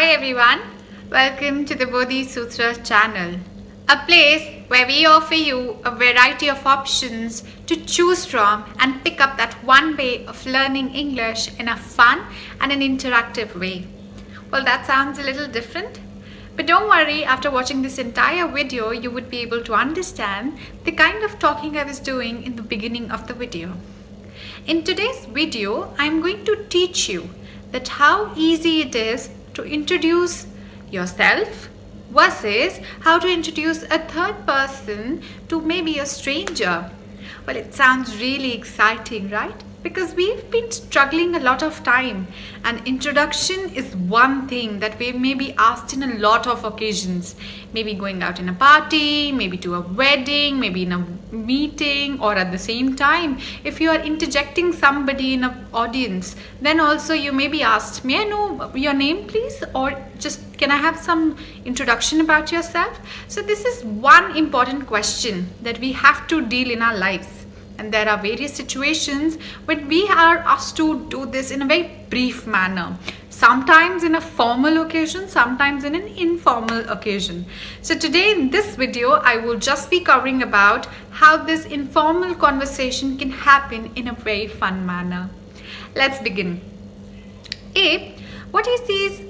Hi everyone, welcome to the Bodhi Sutra channel, a place where we offer you a variety of options to choose from and pick up that one way of learning English in a fun and an interactive way. Well, that sounds a little different, but don't worry, after watching this entire video, you would be able to understand the kind of talking I was doing in the beginning of the video. In today's video, I'm going to teach you that how easy it is to introduce yourself versus how to introduce a third person to maybe a stranger. Well, it sounds really exciting, right? Because we've been struggling a lot of time, and introduction is one thing that we may be asked in a lot of occasions. Maybe going out in a party, maybe to a wedding, maybe in a meeting, or at the same time, if you are interjecting somebody in an audience, then also you may be asked, may I know your name please? Or just can I have some introduction about yourself? So this is one important question that we have to deal in our lives. And there are various situations when we are asked to do this in a very brief manner. Sometimes in a formal occasion, sometimes in an informal occasion. So today in this video, I will just be covering about how this informal conversation can happen in a very fun manner. Let's begin. What is these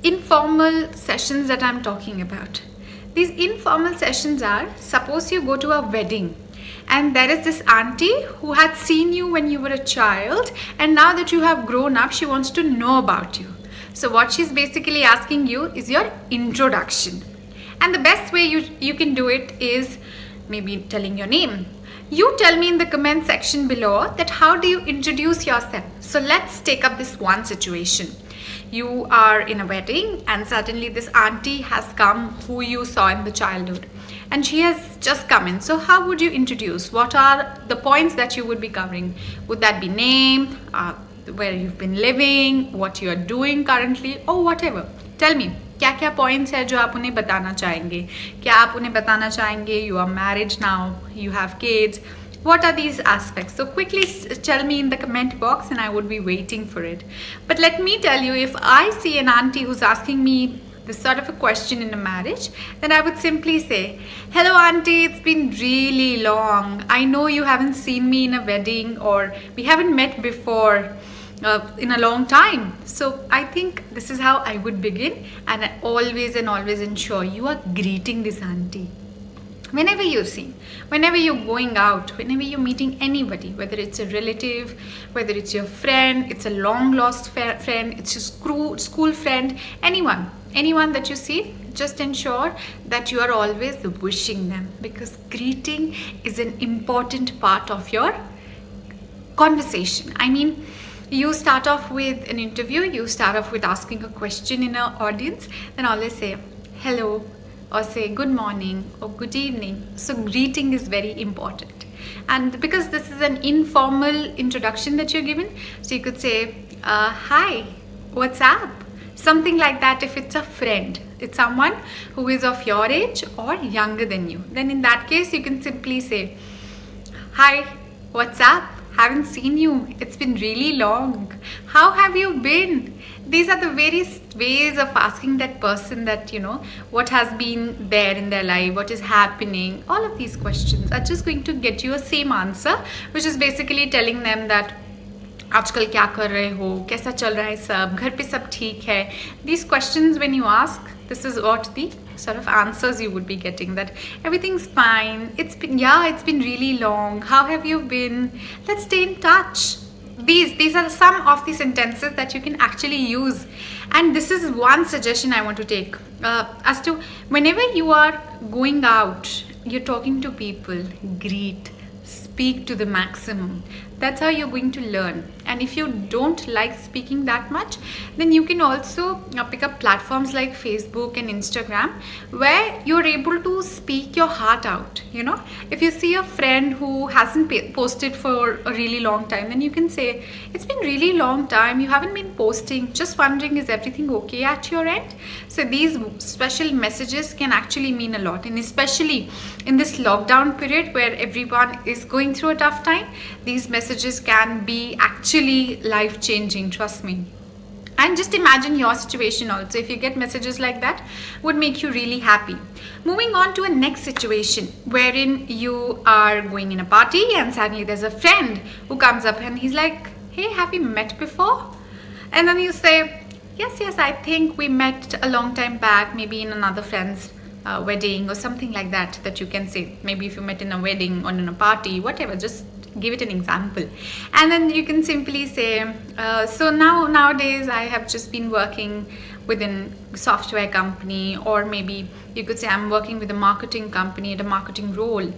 informal sessions that I'm talking about? These informal sessions are, suppose you go to a wedding, and there is this auntie who had seen you when you were a child, and now that you have grown up, she wants to know about you. So what she's basically asking you is your introduction. And the best way you can do it is maybe telling your name. You tell me in the comment section below that how do you introduce yourself. So let's take up this one situation. You are in a wedding and suddenly this auntie has come who you saw in the childhood. And she has just come in. So how would you introduce? What are the points that you would be covering? Would that be name, where you've been living, what you are doing currently, or whatever? Tell me, क्या points है जो आप उन्हें बताना चाहेंगे? क्या आप उन्हें बताना चाहेंगे you are married now, you have kids? What are these aspects? So quickly tell me in the comment box and I would be waiting for it. But let me tell you, if I see an auntie who's asking me this sort of a question in a marriage, then I would simply say, hello auntie, it's been really long. I know you haven't seen me in a wedding or we haven't met before in a long time. So I think this is how I would begin, and I always ensure you are greeting this auntie. Whenever you see, whenever you're going out, whenever you're meeting anybody, whether it's a relative, whether it's your friend, it's a long lost friend, it's your school friend, anyone that you see, just ensure that you are always wishing them, because greeting is an important part of your conversation. I mean, you start off with an interview, you start off with asking a question in an audience, then always say hello, or say good morning or good evening. So greeting is very important. And because this is an informal introduction that you're given, so you could say, hi, what's up? Something like that. If it's a friend, it's someone who is of your age or younger than you, then in that case, you can simply say, hi, what's up? Haven't seen you. It's been really long. How have you been? These are the various ways of asking that person that, what has been there in their life, what is happening. All of these questions are just going to get you a same answer, which is basically telling them that आजकल क्या कर रहे हो, कैसा चल रहा है सब, घर पे सब ठीक है. These questions when you ask, this is what the sort of answers you would be getting, that everything's fine, it's been really long, how have you been, let's stay in touch. These are some of the sentences that you can actually use. And this is one suggestion I want to take as to whenever you are going out, you're talking to people, greet, speak to the maximum. That's how you're going to learn. And if you don't like speaking that much, then you can also pick up platforms like Facebook and Instagram, where you're able to speak your heart out. If you see a friend who hasn't posted for a really long time, then you can say, it's been really long time, you haven't been posting, just wondering, is everything okay at your end? So these special messages can actually mean a lot, and especially in this lockdown period where everyone is going through a tough time, these messages can be actually life-changing, trust me. And just imagine your situation also. If you get messages like that, would make you really happy. Moving on to a next situation wherein you are going in a party and suddenly there's a friend who comes up and he's like, hey, have we met before? And then you say, yes, I think we met a long time back, maybe in another friend's wedding or something like that, that you can say. Maybe if you met in a wedding or in a party, whatever, just give it an example. And then you can simply say, so nowadays I have just been working within software company, or maybe you could say I'm working with a marketing company at a marketing role.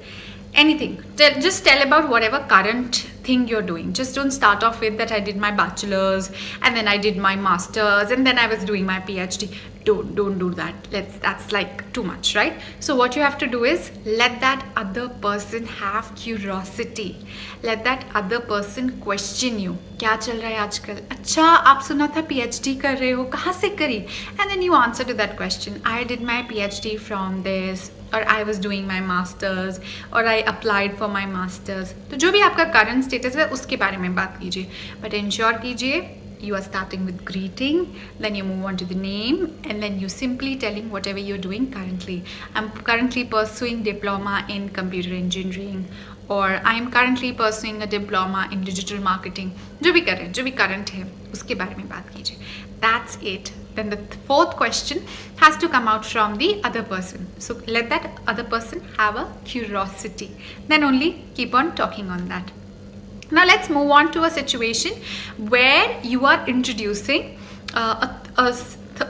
Anything. Just tell about whatever current thing you're doing. Just don't start off with that I did my bachelor's and then I did my master's and then I was doing my PhD. Don't do that. That's like too much, right? So what you have to do is let that other person have curiosity. Let that other person question you. क्या चल रहा है आजकल? अच्छा, आप सुना था PhD कर रहे हो, कहाँ से करी? And then you answer to that question. I did my PhD from this, or I was doing my masters, or I applied for my masters. तो जो भी आपका current status है उसके बारे में बात कीजिए. But ensure कीजिए you are starting with greeting, then you move on to the name, and then you simply telling whatever you're doing currently. I'm currently pursuing diploma in computer engineering, or I am currently pursuing a diploma in digital marketing. जो भी करें, जो भी current है उसके बारे में बात कीजिए. That's it. Then the fourth question has to come out from the other person. So let that other person have a curiosity. Then only keep on talking on that. Now let's move on to a situation where you are introducing a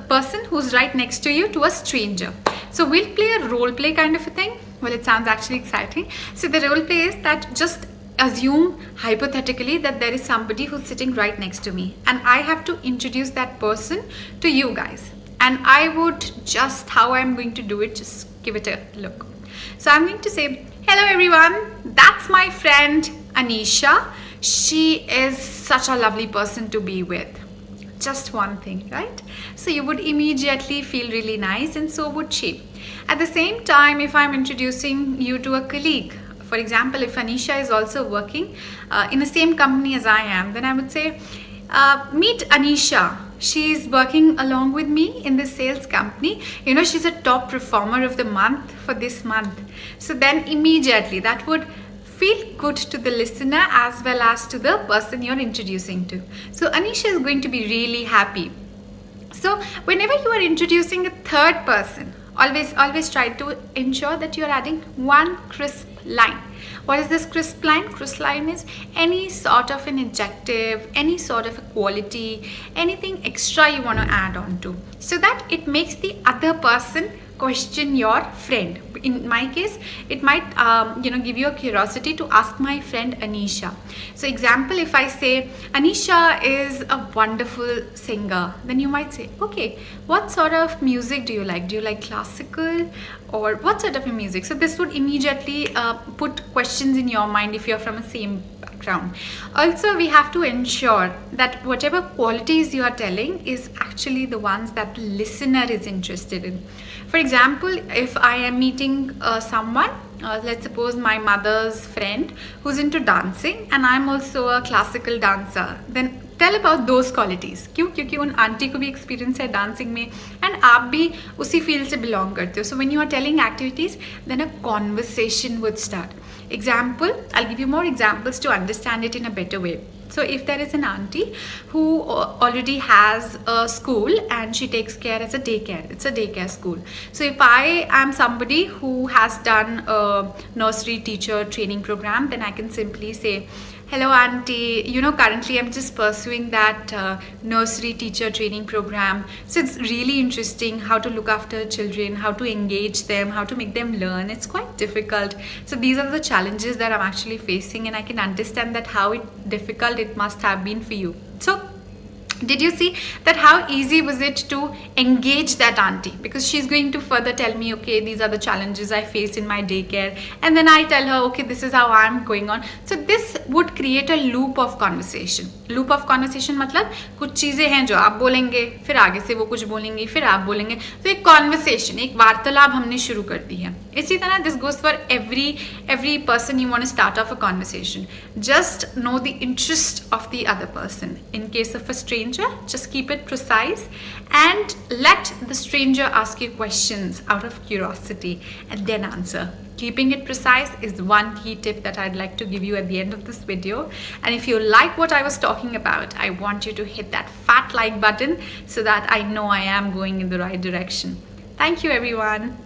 person who's right next to you to a stranger. So we'll play a role play kind of a thing. Well, it sounds actually exciting. So the role play is that just assume hypothetically that there is somebody who's sitting right next to me and I have to introduce that person to you guys. And I would just, how I'm going to do it, just give it a look. So I'm going to say, hello everyone, that's my friend Anisha. She is such a lovely person to be with. Just one thing, right? So you would immediately feel really nice, and so would she. At the same time, if I'm introducing you to a colleague, for example, if Anisha is also working in the same company as I am, then I would say, meet Anisha. She's working along with me in the sales company. You know, she's a top performer of the month for this month. So then immediately that would feel good to the listener as well as to the person you're introducing to. So Anisha is going to be really happy. So whenever you are introducing a third person, always try to ensure that you're adding one crisp line. What is this crisp line? Crisp line is any sort of an adjective, any sort of a quality, anything extra you want to add on to, so that it makes the other person question your friend. In my case, it might give you a curiosity to ask my friend Anisha. So example, if I say Anisha is a wonderful singer, then you might say, okay, what sort of music do you like? Do you like classical, or what sort of a music? So this would immediately put questions in your mind if you're from the same background. Also, we have to ensure that whatever qualities you are telling is actually the ones that the listener is interested in. For example, if I am meeting someone, let's suppose my mother's friend who's into dancing and I'm also a classical dancer, then tell about those qualities. क्यों? क्योंकि उन aunty को भी experience है dancing में and आप भी उसी फील्ड से बिलोंग करते हो. So when you are telling activities, then a conversation would start. Example, I'll give you more examples to understand it in a better way. So if there is an auntie who already has a school and she takes care as a daycare, it's a daycare school. So if I am somebody who has done a nursery teacher training program, then I can simply say, hello auntie, currently I'm just pursuing that nursery teacher training program. So it's really interesting how to look after children, how to engage them, how to make them learn. It's quite difficult. So these are the challenges that I'm actually facing, and I can understand that how difficult it must have been for you. So did you see that how easy was it to engage that auntie? Because she's going to further tell me, okay, these are the challenges I face in my daycare. And then I tell her, okay, this is how I'm going on. So this would create a loop of conversation. Loop of conversation मतलब कुछ चीज़ें हैं जो आप बोलेंगे, फिर आगे से वो कुछ बोलेंगे, फिर आप बोलेंगे. तो एक conversation, एक वार्तालाप हमने शुरू कर दी है. इसी तरह this goes for every person you want to start off a conversation. Just know the interest of the other person. In case of a stranger, stranger. Just keep it precise and let the stranger ask you questions out of curiosity and then answer. Keeping it precise is one key tip that I'd like to give you at the end of this video. And if you like what I was talking about, I want you to hit that fat like button so that I know I am going in the right direction. Thank you, everyone.